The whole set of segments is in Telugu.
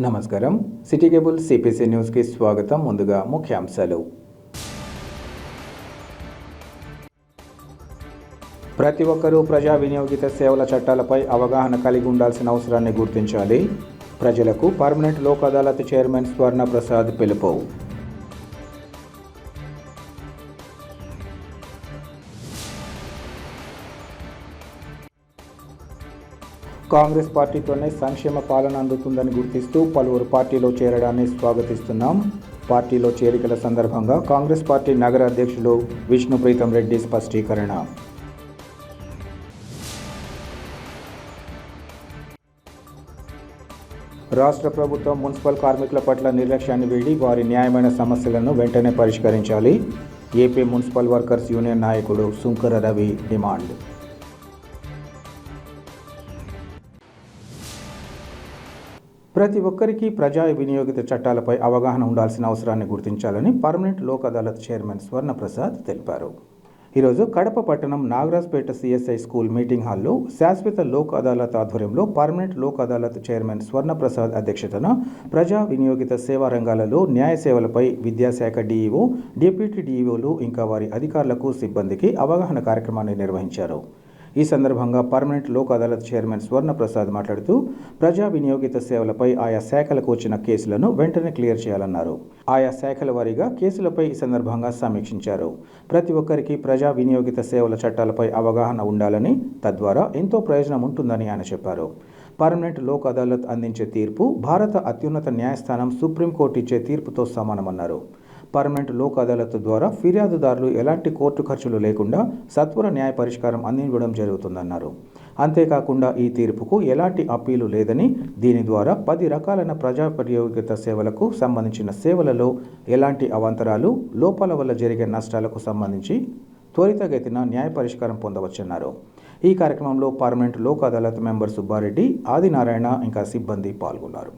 నమస్కారం. సిటీ కేబుల్ సిపిసి న్యూస్కి స్వాగతం. ముందుగా ముఖ్యాంశాలు. ప్రతి ఒక్కరూ ప్రజా వినియోగిత సేవల చట్టాలపై అవగాహన కలిగి ఉండాల్సిన అవసరాన్ని గుర్తించాలి. ప్రజలకు పర్మనెంట్ లోక్ అదాలత్ చైర్మన్ స్వర్ణ ప్రసాద్ పిలుపు. కాంగ్రెస్ పార్టీతోనే సంక్షేమ పాలన అందుతుందని గుర్తిస్తూ పలువురు పార్టీలో చేరడాన్ని స్వాగతిస్తున్నాం. పార్టీలో చేరికల సందర్భంగా కాంగ్రెస్ పార్టీ నగర అధ్యక్షులు విష్ణుప్రీతం రెడ్డి స్పష్టీకరణ. రాష్ట్ర ప్రభుత్వం మున్సిపల్ కార్మికుల పట్ల నిర్లక్ష్యాన్ని వీడి వారి న్యాయమైన సమస్యలను వెంటనే పరిష్కరించాలి. ఏపీ మున్సిపల్ వర్కర్స్ యూనియన్ నాయకుడు సుంకర రవి డిమాండ్. ప్రతి ఒక్కరికి ప్రజా వినియోగిత చట్టాలపై అవగాహన ఉండాల్సిన అవసరాన్ని గుర్తించాలని పర్మనెంట్ లోక్ అదాలత్ చైర్మన్ స్వర్ణ ప్రసాద్ తెలిపారు. ఈరోజు కడప పట్టణం నాగరాజ్పేట సిఎస్ఐ స్కూల్ మీటింగ్ హాల్లో శాశ్వత లోక్ అదాలత్ ఆధ్వర్యంలో పర్మనెంట్ లోక్ అదాలత్ చైర్మన్ స్వర్ణ ప్రసాద్ అధ్యక్షతన ప్రజా వినియోగిత సేవా రంగాలలో న్యాయ సేవలపై విద్యాశాఖ డిఈఓ, డిప్యూటీ డిఈఓలు ఇంకా వారి అధికారులకు సిబ్బందికి అవగాహన కార్యక్రమాన్ని నిర్వహించారు. ఈ సందర్భంగా పర్మనెంట్ లోక్ అదాలత్ చైర్మన్ స్వర్ణ ప్రసాద్ మాట్లాడుతూ ప్రజా వినియోగిత సేవలపై ఆయా శాఖలకు వచ్చిన కేసులను వెంటనే క్లియర్ చేయాలన్నారు. ఆయా శాఖల వారీగా కేసులపై ఈ సందర్భంగా సమీక్షించారు. ప్రతి ఒక్కరికి ప్రజా వినియోగిత సేవల చట్టాలపై అవగాహన ఉండాలని, తద్వారా ఎంతో ప్రయోజనం ఉంటుందని ఆయన చెప్పారు. పర్మనెంట్ లోక్ అదాలత్ అందించే తీర్పు భారత అత్యున్నత న్యాయస్థానం సుప్రీంకోర్టు ఇచ్చే తీర్పుతో సమానమన్నారు. పర్మనెంట్ లోక్ అదాలత్ ద్వారా ఫిర్యాదుదారులు ఎలాంటి కోర్టు ఖర్చులు లేకుండా సత్వర న్యాయ పరిష్కారం అందించడం జరుగుతుందన్నారు. అంతేకాకుండా ఈ తీర్పుకు ఎలాంటి అప్పీలు లేదని, దీని ద్వారా 10 రకాలైన ప్రజా వినియోగిత సేవలకు సంబంధించిన సేవలలో ఎలాంటి అవాంతరాలు, లోపాల వల్ల జరిగే నష్టాలకు సంబంధించి త్వరితగతిన న్యాయ పరిష్కారం పొందవచ్చన్నారు. ఈ కార్యక్రమంలో పర్మనెంట్ లోక్ అదాలత్ మెంబర్ సుబ్బారెడ్డి, ఆదినారాయణ ఇంకా సిబ్బంది పాల్గొన్నారు.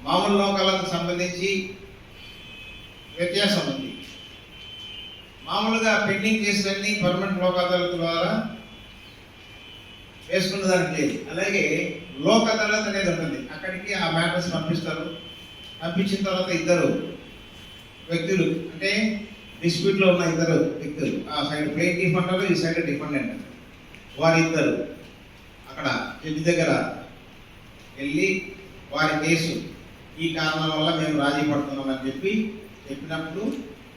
మామూలు లోకాలకు సంబంధించి వ్యత్యాసం ఉంది. మామూలుగా పెండింగ్ కేసులన్నీ పర్మనెంట్ లోక్ అదాలత్ ద్వారా వేసుకున్న దానికి లేదు. అలాగే లోక్ అదాలత్ అనేది ఉంటుంది. అక్కడికి ఆ మ్యాటర్స్ పంపిస్తారు. పంపించిన తర్వాత ఇద్దరు వ్యక్తులు, అంటే డిస్ప్యూట్లో ఉన్న ఇద్దరు వ్యక్తులు, ఆ సైడ్ ప్లేయింటిఫ్ అంటారు, ఈ సైడ్ డిఫెండెంట్, వారిద్దరు అక్కడ జడ్జి దగ్గర వెళ్ళి వారి కేసు ఈ కారణాల వల్ల మేము రాజీ పడుతున్నామని చెప్పినప్పుడు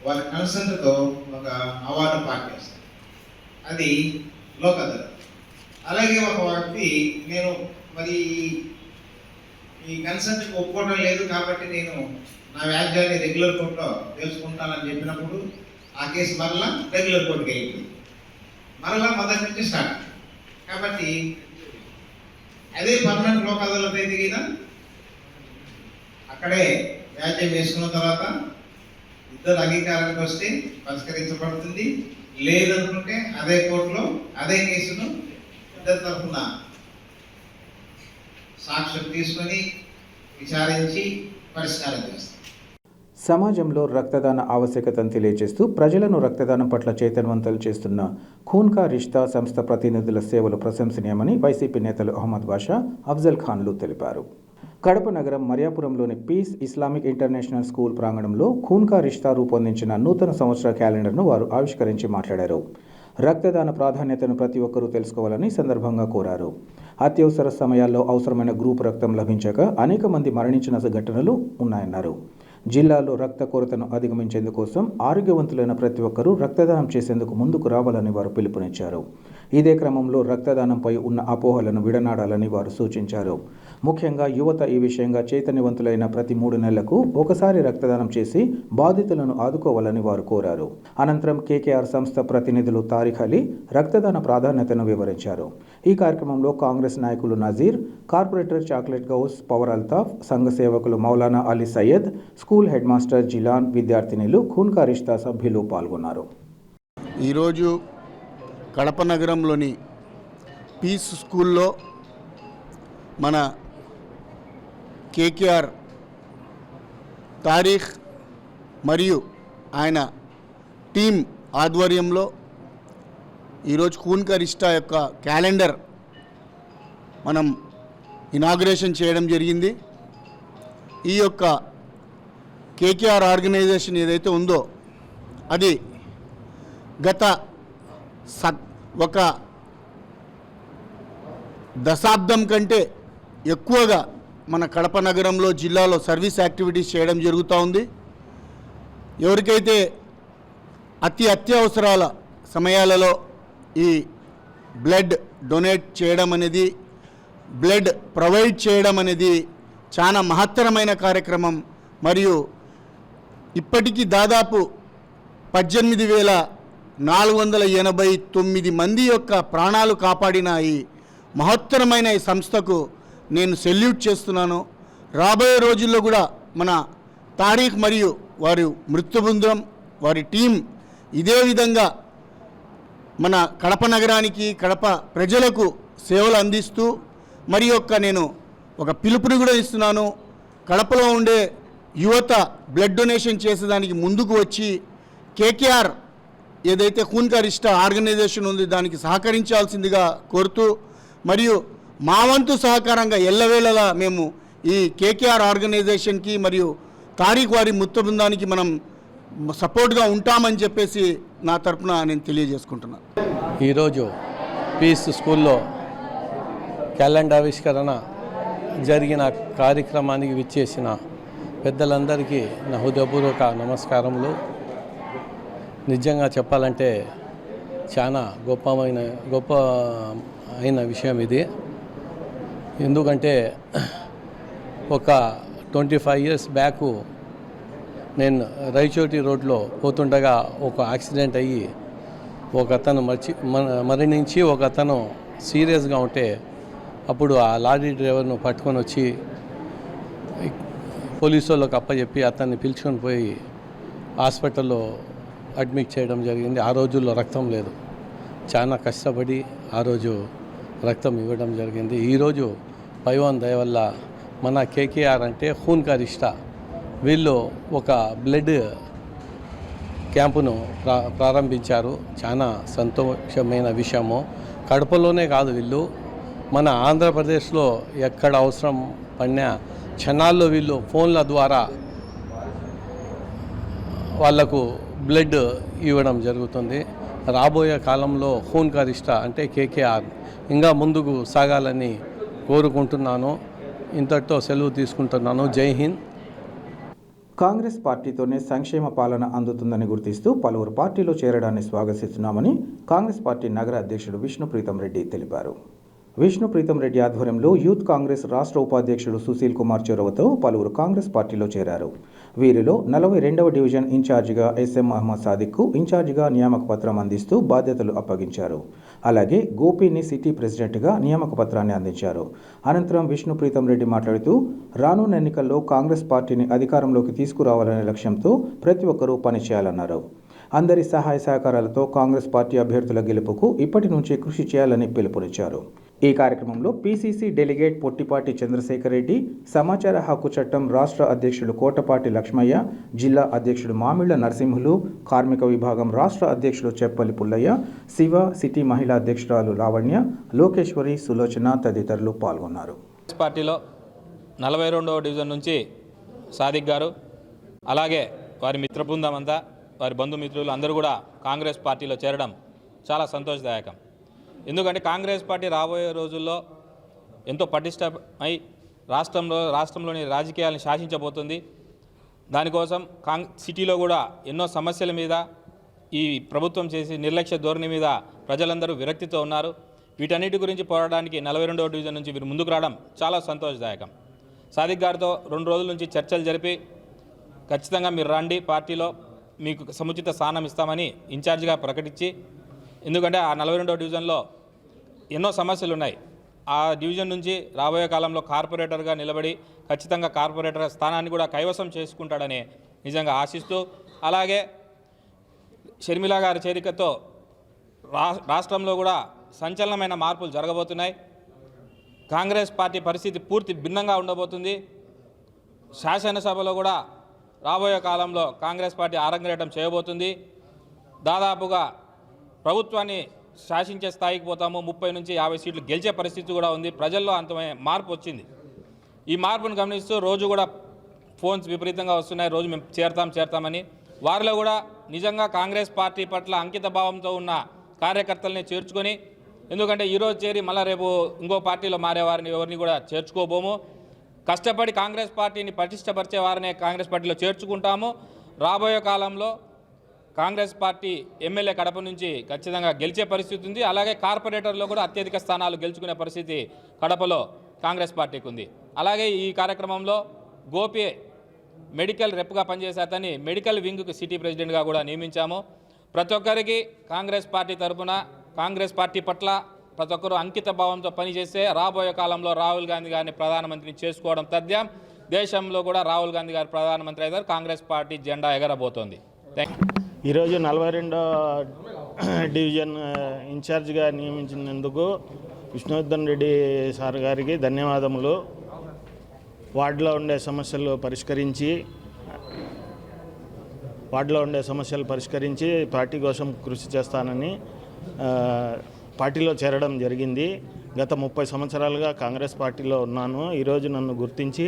వారి కన్సెంట్తో ఒక అవార్డు పార్ట్ చేస్తారు. అది లోక్ అదాలత్. అలాగే ఒక వ్యక్తి, నేను మరి ఈ కన్సెంట్కి ఒప్పుకోవడం లేదు కాబట్టి నేను నా వ్యాజ్యాన్ని రెగ్యులర్ కోర్టులో తెలుసుకుంటానని చెప్పినప్పుడు ఆ కేసు మరలా రెగ్యులర్ కోర్టుకి వెళ్ళింది. మరలా మొదటి నుంచి స్టార్ట్. కాబట్టి అదే పర్మనెంట్ లోక్ అదాలత్ అయితే కదా అక్కడే వ్యాజ్యం వేసుకున్న తర్వాత ఇద్దరు అంగీకారానికి వస్తే పరిష్కరించబడుతుంది. లేదనుకుంటే అదే కోర్టులో అదే కేసును ఇద్దరు తరఫున సాక్ష్యం తీసుకొని విచారించి పరిష్కారం చేస్తారు. సమాజంలో రక్తదాన ఆవశ్యకతను తెలియజేస్తూ ప్రజలను రక్తదానం పట్ల చైతన్యవంతులు చేస్తున్న ఖూన్ కా రిష్తా సంస్థ ప్రతినిధుల సేవలు ప్రశంసనీయమని వైసీపీ నేతలు అహ్మద్ బాషా, అఫ్జల్ ఖాన్లు తెలిపారు. కడప నగరం మరియాపురంలోని పీస్ ఇస్లామిక్ ఇంటర్నేషనల్ స్కూల్ ప్రాంగణంలో ఖూన్ కా రిష్తా రూపొందించిన నూతన సంవత్సర క్యాలెండర్ను వారు ఆవిష్కరించి మాట్లాడారు. రక్తదాన ప్రాధాన్యతను ప్రతి ఒక్కరూ తెలుసుకోవాలని సందర్భంగా కోరారు. అత్యవసర సమయాల్లో అవసరమైన గ్రూప్ రక్తం లభించక అనేక మంది మరణించిన ఘటనలు ఉన్నాయన్నారు. జిల్లాలో రక్త కొరతను అధిగమించేందుకోసం ఆరోగ్యవంతులైన ప్రతి ఒక్కరూ రక్తదానం చేసేందుకు ముందుకు రావాలని వారు పిలుపునిచ్చారు. ఇదే క్రమంలో రక్తదానంపై ఉన్న అపోహలను విడనాడాలని వారు సూచించారు. ముఖ్యంగా యువత ఈ విషయంగా చైతన్యవంతులైన ప్రతి 3 నెలలకు ఒకసారి రక్తదానం చేసి బాధితులను ఆదుకోవాలని వారు కోరారు. అనంతరం కేకేఆర్ సంస్థ ప్రతినిధులు తారిఖ్ అలీ రక్తదాన ప్రాధాన్యతను వివరించారు. ఈ కార్యక్రమంలో కాంగ్రెస్ నాయకులు Nazir, corporator chocolate Ghouse, power Altaf, సంఘ సేవకులు Maulana Ali Syed, school headmaster Jilan, విద్యార్థినులు, ఖూన్ కా రిష్తా సభ్యులు పాల్గొన్నారు. ఈరోజు కడప నగరంలోని పీస్ స్కూల్లో మన కేకేఆర్ తారీఖ్ మరియు ఆయన టీం ఆధ్వర్యంలో ఈరోజు ఖూన్ కా రిష్తా యొక్క క్యాలెండర్ మనం ఇనాగ్రేషన్ చేయడం జరిగింది. ఈ యొక్క కేకేఆర్ ఆర్గనైజేషన్ ఏదైతే ఉందో అది గత ఒక దశాబ్దం కంటే ఎక్కువగా మన కడప నగరంలో జిల్లాలో సర్వీస్ యాక్టివిటీస్ చేయడం జరుగుతూ ఉంది. ఎవరికైతే అత్యవసరాల సమయాలలో ఈ బ్లడ్ డొనేట్ చేయడం అనేది, బ్లడ్ ప్రొవైడ్ చేయడం అనేది చాలా మహత్తరమైన కార్యక్రమం. మరియు ఇప్పటికీ దాదాపు 18,489 మంది యొక్క ప్రాణాలు కాపాడిన ఈ మహత్తరమైన ఈ సంస్థకు నేను సెల్యూట్ చేస్తున్నాను. రాబోయే రోజుల్లో కూడా మన తారీఖ్ మరియు వారి మృత్యు బృందం, వారి టీం ఇదే విధంగా మన కడప నగరానికి, కడప ప్రజలకు సేవలు అందిస్తూ మరి నేను ఒక పిలుపుని కూడా ఇస్తున్నాను. కడపలో ఉండే యువత బ్లడ్ డొనేషన్ చేసేదానికి ముందుకు వచ్చి కేకేఆర్ ఏదైతే ఖూన్ కా రిష్తా ఆర్గనైజేషన్ ఉంది దానికి సహకరించాల్సిందిగా కోరుతూ, మరియు మా వంతు సహకారంగా ఎల్లవేళలా మేము ఈ కేకేఆర్ ఆర్గనైజేషన్కి మరియు తారీఖ్ వారి మృత్యు బృందానికి మనం సపోర్ట్గా ఉంటామని చెప్పేసి నా తరపున నేను తెలియజేసుకుంటున్నాను. ఈరోజు పీస్ స్కూల్లో క్యాలెండర్ ఆవిష్కరణ జరిగిన కార్యక్రమానికి విచ్చేసిన పెద్దలందరికీ నా హృదయపూర్వక నమస్కారములు. నిజంగా చెప్పాలంటే చాలా గొప్ప అయిన విషయం ఇది. ఎందుకంటే ఒక 25 ఇయర్స్ బ్యాకు నేను రైచోటి రోడ్లో పోతుండగా ఒక యాక్సిడెంట్ అయ్యి ఒక అతను మరణించి ఒక అతను సీరియస్గా ఉంటే అప్పుడు ఆ లారీ డ్రైవర్ను పట్టుకొని వచ్చి పోలీసు వాళ్ళకి అప్పచెప్పి అతన్ని పిలుచుకొని పోయి హాస్పిటల్లో అడ్మిట్ చేయడం జరిగింది. ఆ రోజుల్లో రక్తం లేదు. చాలా కష్టపడి ఆ రోజు రక్తం ఇవ్వడం జరిగింది. ఈరోజు పైవాన్ దయ వల్ల మన కేకేఆర్ అంటే ఖూన్ కా రిష్తా వీళ్ళు ఒక బ్లడ్ క్యాంపును ప్రారంభించారు. చాలా సంతోషమైన విషయము. కడపలోనే కాదు, వీళ్ళు మన ఆంధ్రప్రదేశ్లో ఎక్కడ అవసరం పడినా క్షణాల్లో వీళ్ళు ఫోన్ల ద్వారా వాళ్లకు బ్లడ్ ఇవ్వడం జరుగుతుంది. రాబోయే కాలంలో ఖూన్ కా రిష్తా అంటే కేకేఆర్ ఇంకా ముందుకు సాగాలని కోరుకుంటున్నాను. ఇంతటితో సెలవు తీసుకుంటున్నాను. జై హింద్. కాంగ్రెస్ పార్టీతోనే సంక్షేమ పాలన అందుతుందని గుర్తిస్తూ పలువురు పార్టీలో చేరడాన్ని స్వాగతిస్తున్నామని కాంగ్రెస్ పార్టీ నగర అధ్యక్షుడు విష్ణుప్రీతం రెడ్డి తెలిపారు. విష్ణుప్రీతం రెడ్డి ఆధ్వర్యంలో యూత్ కాంగ్రెస్ రాష్ట్ర ఉపాధ్యక్షుడు సుశీల్ కుమార్ చొరవతో పలువురు కాంగ్రెస్ పార్టీలో చేరారు. వీరిలో 42వ డివిజన్ ఇన్ఛార్జిగా ఎస్ఎం మహమ్మద్ సాదిక్కు ఇన్ఛార్జిగా నియామక పత్రం అందిస్తూ బాధ్యతలు అప్పగించారు. అలాగే గోపిని సిటీ ప్రెసిడెంట్గా నియామక పత్రాన్ని అందించారు. అనంతరం విష్ణుప్రీతం రెడ్డి మాట్లాడుతూ రానున్న ఎన్నికల్లో కాంగ్రెస్ పార్టీని అధికారంలోకి తీసుకురావాలనే లక్ష్యంతో ప్రతి ఒక్కరూ పనిచేయాలన్నారు. అందరి సహాయ సహకారాలతో కాంగ్రెస్ పార్టీ అభ్యర్థుల గెలుపుకు ఇప్పటి నుంచే కృషి చేయాలని పిలుపునిచ్చారు. ఈ కార్యక్రమంలో పీసీసీ డెలిగేట్ పొట్టిపాటి చంద్రశేఖర్ రెడ్డి, సమాచార హక్కు చట్టం రాష్ట్ర అధ్యక్షుడు కోటపాటి లక్ష్మయ్య, జిల్లా అధ్యక్షుడు మామిళ్ల నరసింహులు, కార్మిక విభాగం రాష్ట్ర అధ్యక్షుడు చెప్పలి పుల్లయ్య, శివ, సిటీ మహిళా అధ్యక్షురాలు లావణ్య, లోకేశ్వరి, సులోచన తదితరులు పాల్గొన్నారు. పార్టీలో 42వ డివిజన్ నుంచి సాదిక్ గారు, అలాగే వారి మిత్ర బృందం అంతా, వారి బంధుమిత్రులు అందరూ కూడా కాంగ్రెస్ పార్టీలో చేరడం చాలా సంతోషదాయకం. ఎందుకంటే కాంగ్రెస్ పార్టీ రాబోయే రోజుల్లో ఎంతో పటిష్టమై రాష్ట్రంలోని రాజకీయాలను శాసించబోతుంది. దానికోసం సిటీలో కూడా ఎన్నో సమస్యల మీద ఈ ప్రభుత్వం చేసి నిర్లక్ష్య ధోరణి మీద ప్రజలందరూ విరక్తితో ఉన్నారు. వీటన్నిటి గురించి పోరాడడానికి 42వ డివిజన్ నుంచి వీరు ముందుకు రావడం చాలా సంతోషదాయకం. సాదిక్ గారితో 2 రోజుల నుంచి చర్చలు జరిపి ఖచ్చితంగా మీరు రండి, పార్టీలో మీకు సముచిత స్థానం ఇస్తామని ఇన్ఛార్జిగా ప్రకటించి, ఎందుకంటే ఆ 42వ డివిజన్లో ఎన్నో సమస్యలు ఉన్నాయి. ఆ డివిజన్ నుంచి రాబోయే కాలంలో కార్పొరేటర్గా నిలబడి ఖచ్చితంగా కార్పొరేటర్ స్థానాన్ని కూడా కైవసం చేసుకుంటాడని నిజంగా ఆశిస్తూ, అలాగే షర్మిల గారి చేరికతో రాష్ట్రంలో కూడా సంచలనమైన మార్పులు జరగబోతున్నాయి. కాంగ్రెస్ పార్టీ పరిస్థితి పూర్తి భిన్నంగా ఉండబోతుంది. శాసనసభలో కూడా రాబోయే కాలంలో కాంగ్రెస్ పార్టీ ఆరంగేటం చేయబోతుంది. దాదాపుగా ప్రభుత్వాన్ని శాసించే స్థాయికి పోతాము, 30 నుంచి 50 సీట్లు గెలిచే పరిస్థితి కూడా ఉంది. ప్రజల్లో అంత మార్పు వచ్చింది. ఈ మార్పును గమనిస్తూ రోజు కూడా ఫోన్స్ విపరీతంగా వస్తున్నాయి. రోజు మేము చేరతామని. వారిలో కూడా నిజంగా కాంగ్రెస్ పార్టీ పట్ల అంకిత భావంతో ఉన్న కార్యకర్తల్ని చేర్చుకొని, ఎందుకంటే ఈరోజు చేరి మళ్ళీ రేపు ఇంకో పార్టీలో మారేవారిని ఎవరిని కూడా చేర్చుకోబోము. కష్టపడి కాంగ్రెస్ పార్టీని పటిష్టపరిచే వారిని కాంగ్రెస్ పార్టీలో చేర్చుకుంటాము. రాబోయే కాలంలో కాంగ్రెస్ పార్టీ ఎమ్మెల్యే కడప నుంచి ఖచ్చితంగా గెలిచే పరిస్థితి ఉంది. అలాగే కార్పొరేటర్లో కూడా అత్యధిక స్థానాలు గెలుచుకునే పరిస్థితి కడపలో కాంగ్రెస్ పార్టీకి ఉంది. అలాగే ఈ కార్యక్రమంలో గోపి మెడికల్ రెప్గా పనిచేసే అతన్ని మెడికల్ వింగ్కి సిటీ ప్రెసిడెంట్గా కూడా నియమించాము. ప్రతి ఒక్కరికి కాంగ్రెస్ పార్టీ తరఫున కాంగ్రెస్ పార్టీ పట్ల ప్రతి ఒక్కరూ అంకిత భావంతో పనిచేస్తే రాబోయే కాలంలో రాహుల్ గాంధీ గారిని ప్రధానమంత్రిని చేసుకోవడం తథ్యం. దేశంలో కూడా రాహుల్ గాంధీ గారు ప్రధానమంత్రి అయితే కాంగ్రెస్ పార్టీ జెండా ఎగరబోతోంది. Thank you. ఈరోజు 42వ డివిజన్ ఇన్ఛార్జిగా నియమించినందుకు విష్ణువర్ధన్ రెడ్డి సార్ గారికి ధన్యవాదములు. వార్డులో ఉండే సమస్యలు పరిష్కరించి పార్టీ కోసం కృషి చేస్తానని పార్టీలో చేరడం జరిగింది. గత 30 సంవత్సరాలుగా కాంగ్రెస్ పార్టీలో ఉన్నాను. ఈరోజు నన్ను గుర్తించి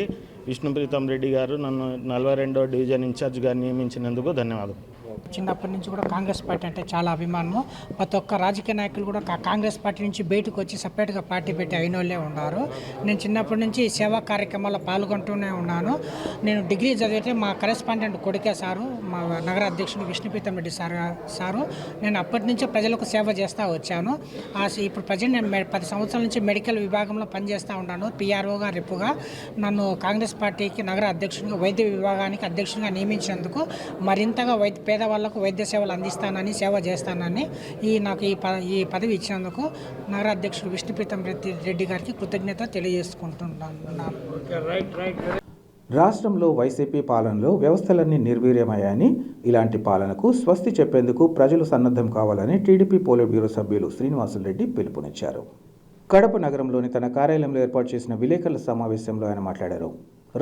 విష్ణుప్రీతం రెడ్డి గారు నన్ను 42వ డివిజన్ ఇన్ఛార్జిగా నియమించినందుకు ధన్యవాదాలు. చిన్నప్పటి నుంచి కూడా కాంగ్రెస్ పార్టీ అంటే చాలా అభిమానం. ప్రతి ఒక్క రాజకీయ నాయకులు కూడా కాంగ్రెస్ పార్టీ నుంచి బయటకు వచ్చి సపరేట్గా పార్టీ పెట్టి అయిన వాళ్ళే ఉన్నారు. నేను చిన్నప్పటి నుంచి సేవా కార్యక్రమాల్లో పాల్గొంటూనే ఉన్నాను. నేను డిగ్రీ చదివితే మా కరెస్పాండెంట్ కొడుకే సారు, మా నగర అధ్యక్షుడు విష్ణుప్రీతం రెడ్డి సారు. నేను అప్పటి నుంచే ప్రజలకు సేవ చేస్తూ వచ్చాను. ఇప్పుడు ప్రజెంట్ నేను 10 సంవత్సరాల నుంచి మెడికల్ విభాగంలో పనిచేస్తూ ఉన్నాను. పిఆర్ఓగా రెప్పుగా నన్ను కాంగ్రెస్ పార్టీకి నగర అధ్యక్షుడిగా వైద్య విభాగానికి అధ్యక్షుడిగా నియమించేందుకు మరింతగా పేదవాళ్లకు వైద్య సేవలు అందిస్తానని సేవ చేస్తానని నాకు ఈ పదవి ఇచ్చినందుకు నగర అధ్యక్షుడు విష్ణుప్రీతం రెడ్డి గారికి కృతజ్ఞత తెలియజేసుకుంటున్నాను. రాష్ట్రంలో వైసీపీ పాలనలో వ్యవస్థలన్నీ నిర్వీర్యమయ్యాయని, ఇలాంటి పాలనకు స్వస్తి చెప్పేందుకు ప్రజలు సన్నద్ధం కావాలని టీడీపీ పోలిట్ బ్యూరో సభ్యులు శ్రీనివాసులరెడ్డి పిలుపునిచ్చారు. కడప నగరంలోని తన కార్యాలయంలో ఏర్పాటు చేసిన విలేకరుల సమావేశంలో ఆయన మాట్లాడారు.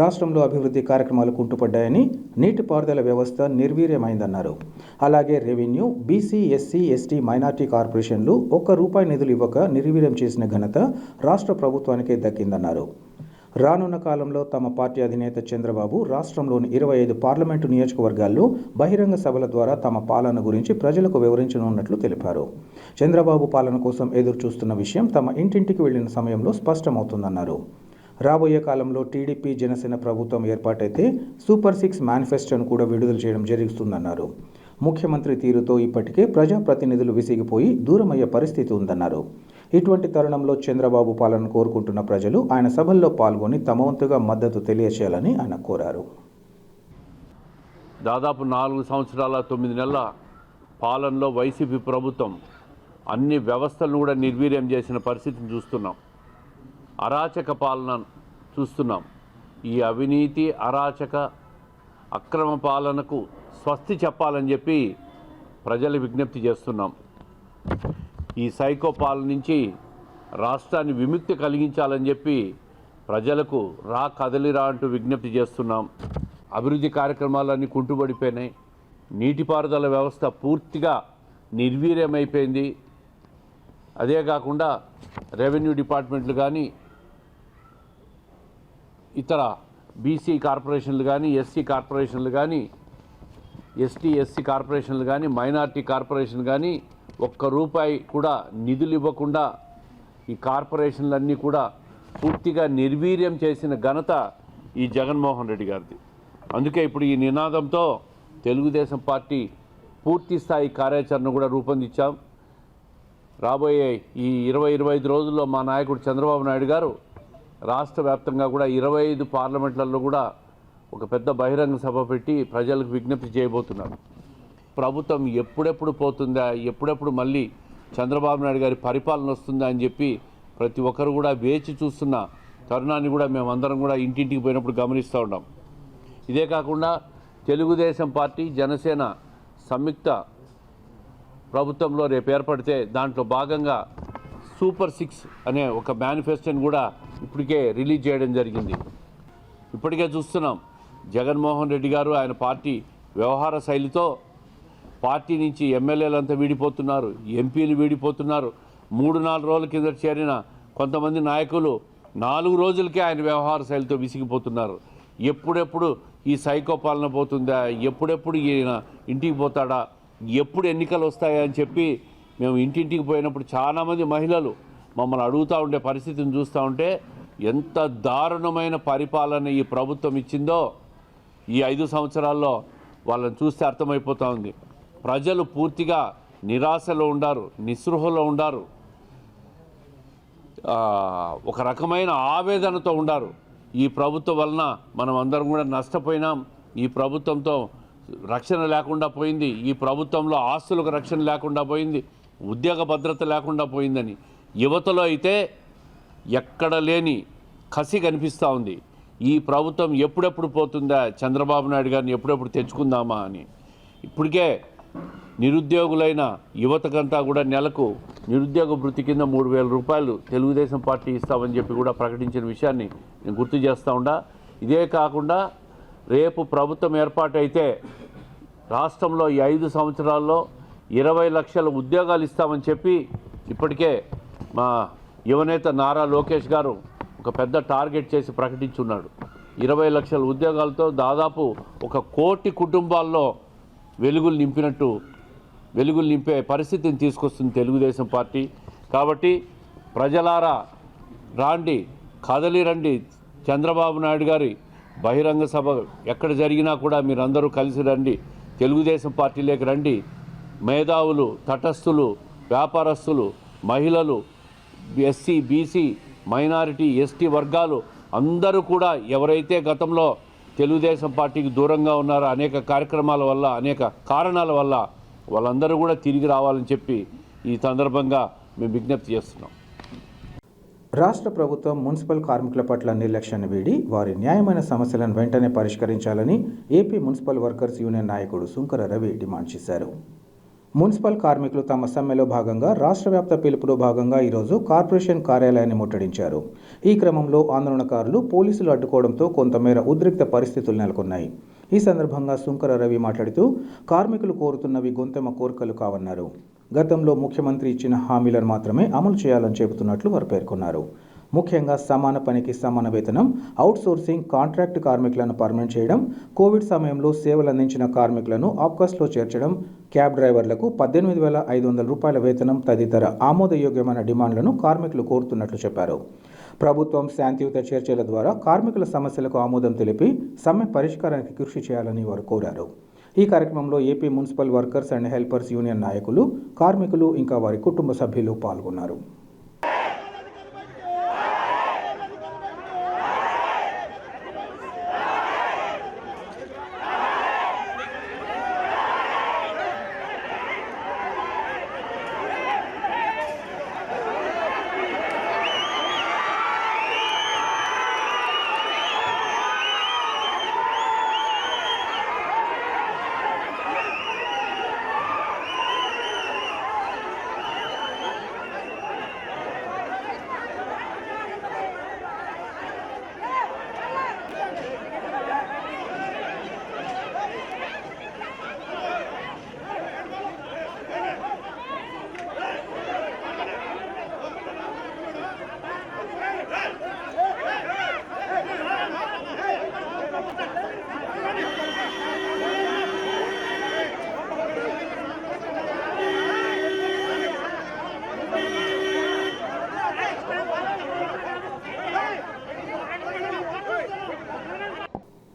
రాష్ట్రంలో అభివృద్ధి కార్యక్రమాలు కుంటుపడ్డాయని, నీటిపారుదల వ్యవస్థ నిర్వీర్యమైందన్నారు. అలాగే revenue, BC, SC, ST, minority కార్పొరేషన్లు ₹1 నిధులు ఇవ్వక నిర్వీర్యం చేసిన ఘనత రాష్ట్ర ప్రభుత్వానికే దక్కిందన్నారు. రానున్న కాలంలో తమ పార్టీ అధినేత చంద్రబాబు రాష్ట్రంలోని 25 పార్లమెంటు నియోజకవర్గాల్లో బహిరంగ సభల ద్వారా తమ పాలన గురించి ప్రజలకు వివరించనున్నట్లు తెలిపారు. చంద్రబాబు పాలన కోసం ఎదురు చూస్తున్న విషయం తమ ఇంటింటికి వెళ్లిన సమయంలో స్పష్టమవుతుందన్నారు. రాబోయే కాలంలో టీడీపీ, జనసేన ప్రభుత్వం ఏర్పాటైతే సూపర్ 6 మేనిఫెస్టోను కూడా విడుదల చేయడం జరుగుతుందన్నారు. ముఖ్యమంత్రి తీరుతో ఇప్పటికే ప్రజాప్రతినిధులు విసిగిపోయి దూరమయ్యే పరిస్థితి ఉందన్నారు. ఇటువంటి తరుణంలో చంద్రబాబు పాలన కోరుకుంటున్న ప్రజలు ఆయన సభల్లో పాల్గొని తమ వంతుగా మద్దతు తెలియచేయాలని ఆయన కోరారు. దాదాపు 4 సంవత్సరాల 9 నెలల పాలనలో వైసీపీ ప్రభుత్వం అన్ని వ్యవస్థలను కూడా నిర్వీర్యం చేసిన పరిస్థితిని చూస్తున్నాం. అరాచక పాలన చూస్తున్నాం. ఈ అవినీతి, అరాచక, అక్రమ పాలనకు స్వస్తి చెప్పాలని చెప్పి ప్రజలు విజ్ఞప్తి చేస్తున్నాం. ఈ సైకో పాలన నుంచి రాష్ట్రాన్ని విముక్తి కలిగించాలని చెప్పి ప్రజలకు కదలిరా అంటూ విజ్ఞప్తి చేస్తున్నాం. అభివృద్ధి కార్యక్రమాలన్నీ కుంటుపడిపోయినాయి. నీటిపారుదల వ్యవస్థ పూర్తిగా నిర్వీర్యమైపోయింది. అదే కాకుండా రెవెన్యూ డిపార్ట్మెంట్లు కానీ, ఇతర బీసీ కార్పొరేషన్లు కానీ, ఎస్సీ కార్పొరేషన్లు కానీ, ఎస్టీ, ఎస్సీ కార్పొరేషన్లు కానీ, మైనార్టీ కార్పొరేషన్ కానీ ₹1 కూడా నిధులు ఇవ్వకుండా ఈ కార్పొరేషన్లన్నీ కూడా పూర్తిగా నిర్వీర్యం చేసిన ఘనత ఈ జగన్మోహన్ రెడ్డి గారిది. అందుకే ఇప్పుడు ఈ నినాదంతో తెలుగుదేశం పార్టీ పూర్తి స్థాయి కార్యాచరణ కూడా రూపొందించాం. రాబోయే ఈ 20-25 రోజుల్లో మా నాయకుడు చంద్రబాబు నాయుడు గారు రాష్ట్ర వ్యాప్తంగా కూడా 25 పార్లమెంట్లలో కూడా ఒక పెద్ద బహిరంగ సభ పెట్టి ప్రజలకు విజ్ఞప్తి చేయబోతున్నారు. ప్రభుత్వం ఎప్పుడెప్పుడు పోతుందా, ఎప్పుడెప్పుడు మళ్ళీ చంద్రబాబు నాయుడు గారి పరిపాలన వస్తుందా అని చెప్పి ప్రతి ఒక్కరు కూడా వేచి చూస్తున్న తరుణాన్ని కూడా మేమందరం కూడా ఇంటింటికి పోయినప్పుడు గమనిస్తూ ఉన్నాం. ఇదే కాకుండా తెలుగుదేశం పార్టీ, జనసేన సంయుక్త ప్రభుత్వంలో రేపు ఏర్పడితే దాంట్లో భాగంగా సూపర్ 6 అనే ఒక మేనిఫెస్టోని కూడా ఇప్పటికే రిలీజ్ చేయడం జరిగింది. ఇప్పటికే చూస్తున్నాం జగన్మోహన్ రెడ్డి గారు ఆయన పార్టీ వ్యవహార శైలితో పార్టీ నుంచి ఎమ్మెల్యేలంతా వీడిపోతున్నారు, ఎంపీలు వీడిపోతున్నారు. 3-4 రోజుల కింద చేరిన కొంతమంది నాయకులు 4 రోజులకే ఆయన వ్యవహార శైలితో విసిగిపోతున్నారు. ఎప్పుడెప్పుడు ఈ సైకో పాలన పోతుందా, ఎప్పుడెప్పుడు ఈయన ఇంటికి పోతాడా, ఎప్పుడు ఎన్నికలు వస్తాయా అని చెప్పి మేము ఇంటింటికి పోయినప్పుడు చాలామంది మహిళలు మమ్మల్ని అడుగుతూ ఉండే పరిస్థితిని చూస్తూ ఉంటే ఎంత దారుణమైన పరిపాలన ఈ ప్రభుత్వం ఇచ్చిందో ఈ 5 సంవత్సరాల్లో వాళ్ళని చూస్తే అర్థమైపోతూ ఉంది. ప్రజలు పూర్తిగా నిరాశలో ఉండారు, నిస్పృహలో ఉండారు, ఒక రకమైన ఆవేదనతో ఉండారు. ఈ ప్రభుత్వం వలన మనం అందరం కూడా నష్టపోయినాం, ఈ ప్రభుత్వంతో రక్షణ లేకుండా పోయింది, ఈ ప్రభుత్వంలో ఆస్తులకు రక్షణ లేకుండా పోయింది, ఉద్యోగ భద్రత లేకుండా పోయిందని యువతలో అయితే ఎక్కడ లేని కసి కనిపిస్తూ ఉంది. ఈ ప్రభుత్వం ఎప్పుడెప్పుడు పోతుందా, చంద్రబాబు నాయుడు గారిని ఎప్పుడెప్పుడు తెచ్చుకుందామా అని. ఇప్పటికే నిరుద్యోగులైన యువతకంతా కూడా నెలకు నిరుద్యోగ భృతి కింద 3,000 రూపాయలు తెలుగుదేశం పార్టీ ఇస్తామని చెప్పి కూడా ప్రకటించిన విషయాన్ని నేను గుర్తు చేస్తూ ఉండా. ఇదే కాకుండా రేపు ప్రభుత్వం ఏర్పాటైతే రాష్ట్రంలో ఈ 5 సంవత్సరాల్లో 20 లక్షల ఉద్యోగాలు ఇస్తామని చెప్పి ఇప్పటికే మా యువనేత నారా లోకేష్ గారు ఒక పెద్ద టార్గెట్ చేసి ప్రకటించున్నాడు. 20 లక్షల ఉద్యోగాలతో దాదాపు 1 కోటి కుటుంబాల్లో వెలుగులు నింపే పరిస్థితిని తీసుకొస్తుంది తెలుగుదేశం పార్టీ. కాబట్టి ప్రజలారా రాండి, కదలి రండి. చంద్రబాబు నాయుడు గారి బహిరంగ సభ ఎక్కడ జరిగినా కూడా మీరందరూ కలిసి రండి, తెలుగుదేశం పార్టీలోకి రండి. మేధావులు, తటస్థులు, వ్యాపారస్తులు, మహిళలు, ఎస్సీ, బీసీ, మైనారిటీ, ఎస్టీ వర్గాలు అందరూ కూడా ఎవరైతే గతంలో తెలుగుదేశం పార్టీకి దూరంగా ఉన్నారో అనేక కార్యక్రమాల వల్ల, అనేక కారణాల వల్ల వాళ్ళందరూ కూడా తిరిగి రావాలని చెప్పి ఈ సందర్భంగా మేము విజ్ఞప్తి చేస్తున్నాం. రాష్ట్ర ప్రభుత్వం మున్సిపల్ కార్మికుల పట్ల నిర్లక్ష్యాన్ని వీడి వారి న్యాయమైన సమస్యలను వెంటనే పరిష్కరించాలని ఏపీ మున్సిపల్ వర్కర్స్ యూనియన్ నాయకుడు సుంకర రవి డిమాండ్ చేశారు. మున్సిపల్ కార్మికులు తమ సమ్మెలో భాగంగా రాష్ట్ర వ్యాప్త పిలుపులో భాగంగా ఈరోజు కార్పొరేషన్ కార్యాలయాన్ని ముట్టడించారు. ఈ క్రమంలో ఆందోళనకారులు పోలీసులు అడ్డుకోవడంతో కొంతమేర ఉద్రిక్త పరిస్థితులు నెలకొన్నాయి. ఈ సందర్భంగా సుంకర రవి మాట్లాడుతూ కార్మికులు కోరుతున్నవి గొంతెమ్మ కోరికలు కావన్నారు. గతంలో ముఖ్యమంత్రి ఇచ్చిన హామీలను మాత్రమే అమలు చేయాలని చెబుతున్నట్లు వారు పేర్కొన్నారు. ముఖ్యంగా సమాన పనికి సమాన వేతనం, అవుట్సోర్సింగ్, కాంట్రాక్ట్ కార్మికులను పర్మనెంట్ చేయడం, కోవిడ్ సమయంలో సేవలు అందించిన కార్మికులను ఆప్కాస్ట్లో చేర్చడం, క్యాబ్ డ్రైవర్లకు 18,500 రూపాయల వేతనం తదితర ఆమోదయోగ్యమైన డిమాండ్లను కార్మికులు కోరుతున్నట్లు చెప్పారు. ప్రభుత్వం శాంతియుత చర్చల ద్వారా కార్మికుల సమస్యలకు ఆమోదం తెలిపి సమ్మె పరిష్కారానికి కృషి చేయాలని వారు కోరారు. ఈ కార్యక్రమంలో AP municipal workers and helpers union నాయకులు, కార్మికులు ఇంకా వారి కుటుంబ సభ్యులు పాల్గొన్నారు.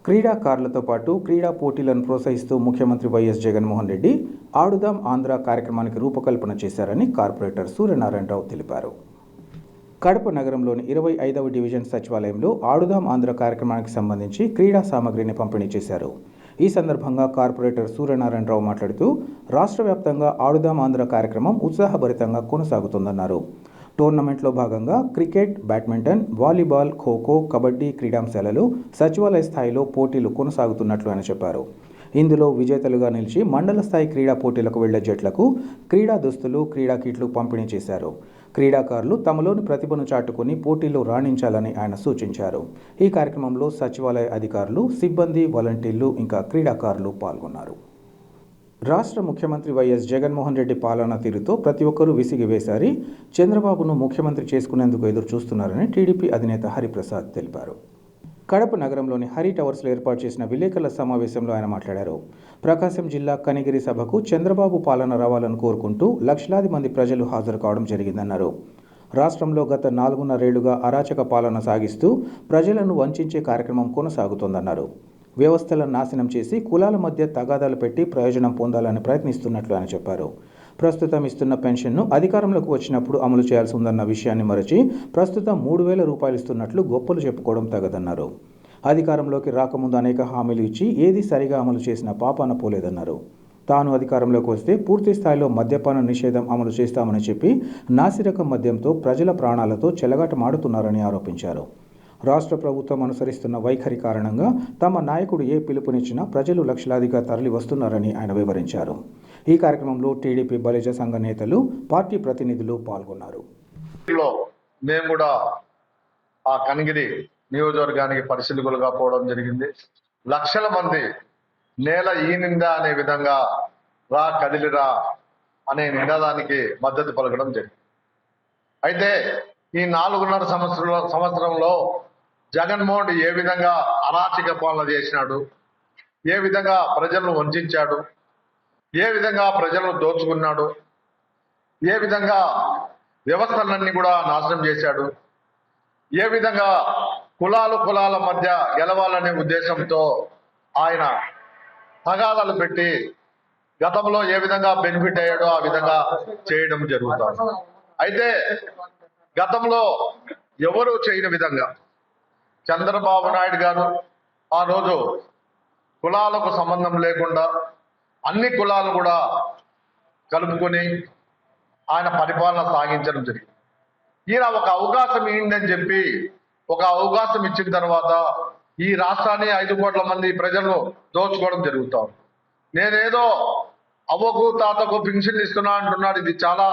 క్రీడాకారులతో పాటు క్రీడా పోటీలను ప్రోత్సహిస్తూ ముఖ్యమంత్రి వైఎస్ జగన్మోహన్ రెడ్డి ఆడుదాం ఆంధ్ర కార్యక్రమానికి రూపకల్పన చేశారని కార్పొరేటర్ సూర్యనారాయణరావు తెలిపారు. కడప నగరంలోని 25వ డివిజన్ సచివాలయంలో ఆడుదాం ఆంధ్ర కార్యక్రమానికి సంబంధించి క్రీడా సామగ్రిని పంపిణీ చేశారు. ఈ సందర్భంగా కార్పొరేటర్ సూర్యనారాయణరావు మాట్లాడుతూ రాష్ట్ర వ్యాప్తంగా ఆడుదాం ఆంధ్ర కార్యక్రమం ఉత్సాహభరితంగా కొనసాగుతుందన్నారు. టోర్నమెంట్లో భాగంగా cricket, badminton, volleyball, kho kho, kabaddi క్రీడాంశాలలో సచివాలయ స్థాయిలో పోటీలు కొనసాగుతున్నట్లు ఆయన చెప్పారు. ఇందులో విజేతలుగా నిలిచి మండల స్థాయి క్రీడా పోటీలకు వెళ్లే జట్లకు క్రీడా దుస్తులు, క్రీడా కిట్లు పంపిణీ చేశారు. క్రీడాకారులు తమలోని ప్రతిభను చాటుకుని పోటీల్లో రాణించాలని ఆయన సూచించారు. ఈ కార్యక్రమంలో సచివాలయ అధికారులు, సిబ్బంది, వాలంటీర్లు ఇంకా క్రీడాకారులు పాల్గొన్నారు. రాష్ట్ర ముఖ్యమంత్రి వైఎస్ జగన్మోహన్ రెడ్డి పాలనా తీరుతో ప్రతి ఒక్కరూ విసిగివేశారి చంద్రబాబును ముఖ్యమంత్రి చేసుకునేందుకు ఎదురు చూస్తున్నారని టీడీపీ అధినేత హరిప్రసాద్ తెలిపారు. కడప నగరంలోని హరి టవర్స్లో ఏర్పాటు చేసిన విలేకరుల సమావేశంలో ఆయన మాట్లాడారు. ప్రకాశం జిల్లా కనిగిరి సభకు చంద్రబాబు పాలన రావాలని కోరుకుంటూ లక్షలాది మంది ప్రజలు హాజరు కావడం జరిగిందన్నారు. రాష్ట్రంలో గత 4.5 ఏళ్లుగా అరాచక పాలన సాగిస్తూ ప్రజలను వంచే కార్యక్రమం కొనసాగుతోందన్నారు. వ్యవస్థలను నాశనం చేసి కులాల మధ్య తగాదాలు పెట్టి ప్రయోజనం పొందాలని ప్రయత్నిస్తున్నట్లు ఆయన చెప్పారు. ప్రస్తుతం ఇస్తున్న పెన్షన్ను అధికారంలోకి వచ్చినప్పుడు అమలు చేయాల్సి ఉందన్న విషయాన్ని మరచి ప్రస్తుతం 3,000 రూపాయలు ఇస్తున్నట్లు గొప్పలు చెప్పుకోవడం తగదన్నారు. అధికారంలోకి రాకముందు అనేక హామీలు ఇచ్చి ఏది సరిగా అమలు చేసిన పాపాన పోలేదన్నారు. తాను అధికారంలోకి వస్తే పూర్తి స్థాయిలో మద్యపాన నిషేధం అమలు చేస్తామని చెప్పి నాసిరకం మద్యంతో ప్రజల ప్రాణాలతో చెలగాటమాడుతున్నారని ఆరోపించారు. రాష్ట్ర ప్రభుత్వం అనుసరిస్తున్న వైఖరి కారణంగా తమ నాయకుడు ఏ పిలుపునిచ్చినా ప్రజలు లక్షలాదిగా తరలి వస్తున్నారని ఆయన వివరించారు. ఈ కార్యక్రమంలో టీడీపీ బలిజ సంఘ నేతలు, పార్టీ ప్రతినిధులు పాల్గొన్నారు. మేము కూడా ఆ కనిగిరి నియోజకవర్గానికి పరిశీలకులుగా పోవడం జరిగింది. లక్షల మంది నేల ఈనిందా అనే విధంగా రా కదిలిరా అనే నినాదానికి మద్దతు పలకడం జరిగింది. అయితే ఈ 4.5 సంవత్సరంలో జగన్మోహన్ ఏ విధంగా అరాచక పాలన చేసినాడు, ఏ విధంగా ప్రజలను వంచాడు, ఏ విధంగా ప్రజలను దోచుకున్నాడు, ఏ విధంగా వ్యవస్థలన్నీ కూడా నాశనం చేశాడు, ఏ విధంగా కులాల మధ్య గెలవాలనే ఉద్దేశంతో ఆయన తగాదాలు పెట్టి గతంలో ఏ విధంగా బెనిఫిట్ అయ్యాడో ఆ విధంగా చేయడం జరుగుతుంది. అయితే గతంలో ఎవరు చేయని విధంగా చంద్రబాబు నాయుడు గారు ఆ రోజు కులాలకు సంబంధం లేకుండా అన్ని కులాలు కూడా కలుపుకొని ఆయన పరిపాలన సాగించడం జరిగింది. ఈయన ఒక అవకాశం ఇవ్వండి చెప్పి ఒక అవకాశం ఇచ్చిన తర్వాత ఈ రాష్ట్రాన్ని 5 కోట్ల మంది ప్రజలను దోచుకోవడం జరుగుతాం. నేనేదో అవ్వకు తాతకు పింఛన్లు ఇస్తున్నా అంటున్నాడు. ఇది చాలా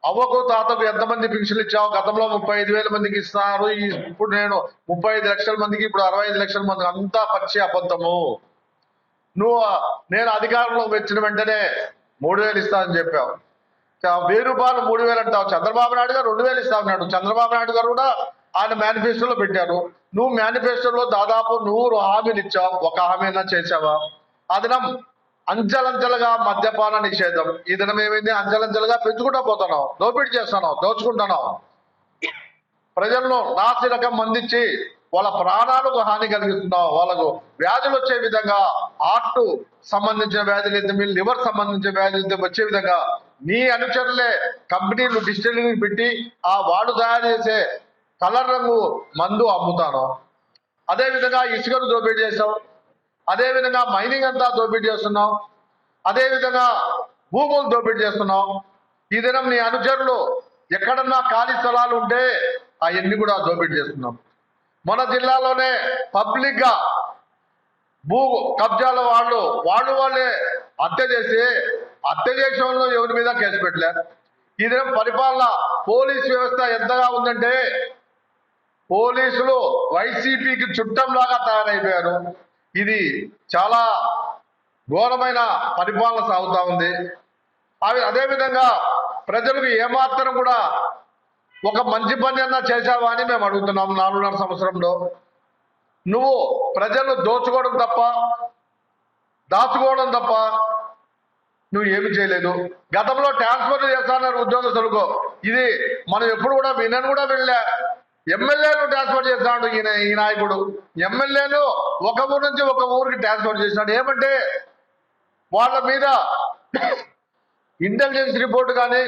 అవ్వకు తాతకు ఎంతమంది పింఛన్లు ఇచ్చావు? గతంలో 35,000 మందికి ఇస్తున్నారు. ఇప్పుడు నేను 35 లక్షల మందికి, ఇప్పుడు 65 లక్షల మంది. అంతా పచ్చి అబద్ధము. నేను అధికారంలో వచ్చిన వెంటనే 3,000 ఇస్తానని చెప్పావు. 1000 రూపాయలు 3,000 అంటావు. చంద్రబాబు నాయుడు గారు 2,000 ఇస్తా ఉన్నాడు. చంద్రబాబు నాయుడు గారు కూడా ఆయన మేనిఫెస్టోలో పెట్టారు. నువ్వు మేనిఫెస్టోలో దాదాపు 100 హామీలు ఇచ్చావు. ఒక హామీ అయినా చేసావా? అదనం అంచెలంచెలుగా మద్యపాన నిషేధం. ఈ దినం ఏమైంది? అంచెలంచెలుగా పెంచుకుంటూ పోతున్నావు, దోపిడీ చేస్తున్నావు, దోచుకుంటున్నావు. ప్రజలను నాసిరకం మందించి వాళ్ళ ప్రాణాలకు హాని కలిగిస్తున్నావు. వాళ్ళకు వ్యాధులు వచ్చే విధంగా, హార్ట్ సంబంధించిన వ్యాధులు, లివర్ సంబంధించిన వ్యాధులు వచ్చే విధంగా నీ అనుచరులే కంపెనీలు డిస్టిలరీ పెట్టి ఆ వాడు తయారు చేసే కలర్ రంగు మందు అమ్ముతాను. అదేవిధంగా ఇసుకను దోపిడీ చేస్తావు. అదేవిధంగా మైనింగ్ అంతా దోపిడీ చేస్తున్నావు. అదేవిధంగా భూములు దోపిడీ చేస్తున్నావు. ఈ దినం నీ అనుచరులు ఎక్కడన్నా ఖాళీ స్థలాలు ఉంటే అవన్నీ కూడా దోపిడీ చేస్తున్నాం. మన జిల్లాలోనే పబ్లిక్ గా భూ కబ్జాల వాళ్ళే హత్య చేసి వాళ్ళు ఎవరి మీద కేసు పెట్టలేరు. ఈ దినం పరిపాలన పోలీస్ వ్యవస్థ ఎంతగా ఉందంటే పోలీసులు వైసీపీకి చుట్టంలాగా తయారైపోయారు. ఇది చాలా ఘోరమైన పరిపాలన సాగుతూ ఉంది. అదేవిధంగా ప్రజలకు ఏమాత్రం కూడా ఒక మంచి పని అన్నా చేశావా అని మేము అడుగుతున్నాం. 4.5 సంవత్సరంలో నువ్వు ప్రజలు దోచుకోవడం తప్ప, దాచుకోవడం తప్ప నువ్వు ఏమి చేయలేదు. గతంలో ట్రాన్స్ఫర్ చేస్తానన్నారు ఉద్యోగస్తులకు. ఇది మనం ఎప్పుడు కూడా వినలే. ఎమ్మెల్యేలు ట్రాన్స్ఫర్ చేస్తాడు ఈ నాయకుడు. ఎమ్మెల్యేలు ఒక ఊరు నుంచి ఒక ఊరికి ట్రాన్స్ఫర్ చేసినాడు. ఏమంటే వాళ్ళ మీద ఇంటెలిజెన్స్ రిపోర్ట్ కానీ,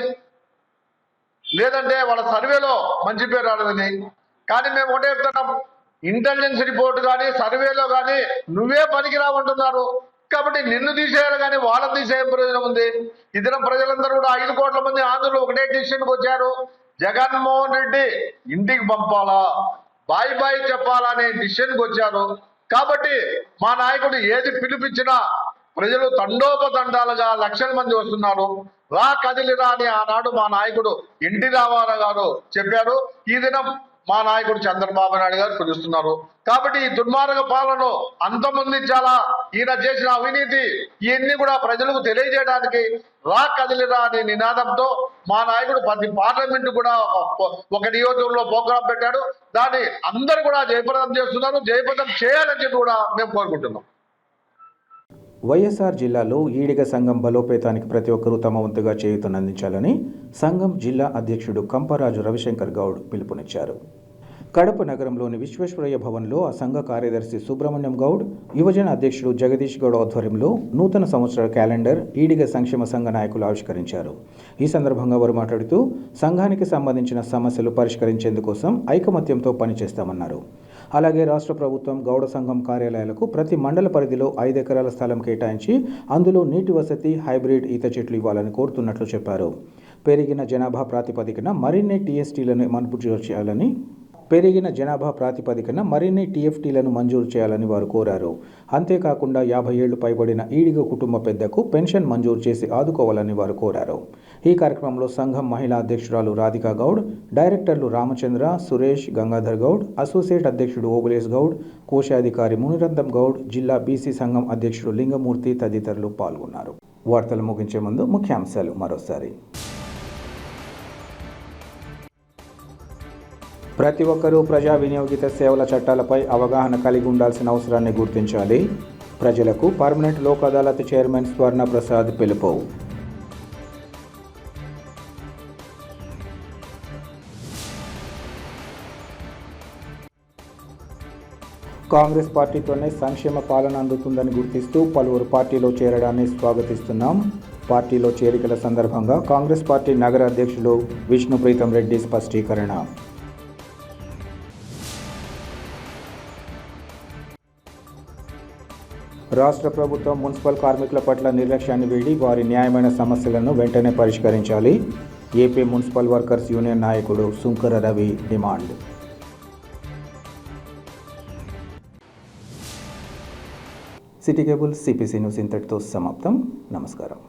లేదంటే వాళ్ళ సర్వేలో మంచి పేరు రాలేదని. కానీ మేము ఒకటే చెప్తున్నాం, ఇంటెలిజెన్స్ రిపోర్ట్ కానీ, సర్వేలో కానీ నువ్వే పనికిరామంటున్నారు. కాబట్టి నిన్ను తీసేయాలి కానీ వాళ్ళని తీసే ప్రయోజనం ఉంది. ఇతర ప్రజలందరూ కూడా 5 కోట్ల మంది ఆంధ్రులు ఒకటే డిసిషన్కి వచ్చారు. జగన్మోహన్ రెడ్డి ఇంటికి పంపాలా, బాయ్ చెప్పాలనే డిసిషన్కి వచ్చారు. కాబట్టి మా నాయకుడు ఏది పిలిపించినా ప్రజలు తండోపతండాలుగా లక్షల మంది వస్తున్నారు. రా కదిలిరా అని ఆనాడు మా నాయకుడు ఎన్టీ రామారావు గారు చెప్పారు. ఈ దినం మా నాయకుడు చంద్రబాబు నాయుడు గారు పిలుస్తున్నారు. కాబట్టి ఈ దుర్మార్గ పాలన అంతమొందించాలా, ఈయన చేసిన అవినీతి ఇవన్నీ కూడా ప్రజలకు తెలియజేయడానికి రా కదిలిరా అనే నినాదంతో మా నాయకుడు ప్రతి పార్లమెంటు కూడా ఒక నియోజకవర్గంలో ప్రోగ్రాం పెట్టాడు. దాన్ని అందరూ కూడా జయప్రదం చేస్తున్నారు. జయప్రదం చేయాలని చెప్పి కూడా మేము కోరుకుంటున్నాం. వైఎస్ఆర్ జిల్లాలో ఈడిగ సంఘం బలోపేతానికి ప్రతి ఒక్కరూ తమ వంతుగా చేయూతనందించాలని సంఘం జిల్లా అధ్యక్షుడు కంపరాజు రవిశంకర్ గౌడ్ పిలుపునిచ్చారు. కడప నగరంలోని విశ్వేశ్వరయ్య భవన్లో ఆ సంఘ కార్యదర్శి సుబ్రహ్మణ్యం గౌడ్, యువజన అధ్యక్షుడు జగదీష్ గౌడ్ ఆధ్వర్యంలో నూతన సంవత్సర క్యాలెండర్ ఈడిగ సంక్షేమ సంఘ నాయకులు ఆవిష్కరించారు. ఈ సందర్భంగా వారు మాట్లాడుతూ సంఘానికి సంబంధించిన సమస్యలు పరిష్కరించేందుకోసం ఐకమత్యంతో పనిచేస్తామన్నారు. అలాగే రాష్ట్ర ప్రభుత్వం గౌడ సంఘం కార్యాలయాలకు ప్రతి మండల పరిధిలో 5 ఎకరాల స్థలం కేటాయించి అందులో నీటి వసతి, హైబ్రిడ్ ఈత చెట్లు ఇవ్వాలని కోరుతున్నట్లు చెప్పారు. పెరిగిన జనాభా ప్రాతిపదికన మరిన్ని టీఎఫ్టీలను మంజూరు చేయాలని వారు కోరారు. అంతేకాకుండా 50 ఏళ్లు పైబడిన ఈడిగ కుటుంబ పెద్దకు పెన్షన్ మంజూరు చేసి ఆదుకోవాలని వారు కోరారు. ఈ కార్యక్రమంలో సంఘం మహిళా అధ్యక్షురాలు రాధికా గౌడ్, డైరెక్టర్లు రామచంద్ర, సురేష్, గంగాధర్ గౌడ్, అసోసియేట్ అధ్యక్షుడు ఓబులేష్ గౌడ్, కోశాధికారి మునిరంతం గౌడ్, జిల్లా బీసీ సంఘం అధ్యక్షుడు లింగమూర్తి తదితరులు పాల్గొన్నారు. వార్తలు ముగించే ముందు ముఖ్యాంశాలు మరోసారి. ప్రతి ఒక్కరూ ప్రజా వినియోగిత సేవల చట్టాలపై అవగాహన కలిగి ఉండాల్సిన అవసరాన్ని గుర్తించాలి. ప్రజలకు పర్మనెంట్ లోక్ అదాలత్ చైర్మన్ స్వర్ణ ప్రసాద్ పిలుపు. కాంగ్రెస్ పార్టీతోనే సంక్షేమ పాలన అందుతుందని గుర్తిస్తూ పలువురు పార్టీలో చేరడాన్ని స్వాగతిస్తున్నాం. పార్టీలో చేరికల సందర్భంగా కాంగ్రెస్ పార్టీ నగర అధ్యక్షులు విష్ణుప్రీతం రెడ్డి స్పష్టీకరణ. రాష్ట్ర ప్రభుత్వం మున్సిపల్ కార్మికుల పట్ల నిర్లక్ష్యాన్ని వీడి వారి న్యాయమైన సమస్యలను వెంటనే పరిష్కరించాలి. ఏపీ మున్సిపల్ వర్కర్స్ యూనియన్ నాయకుడు Sunkara Ravi demand. City cable CPC news ఇంతటితో సమాప్తం. నమస్కారం.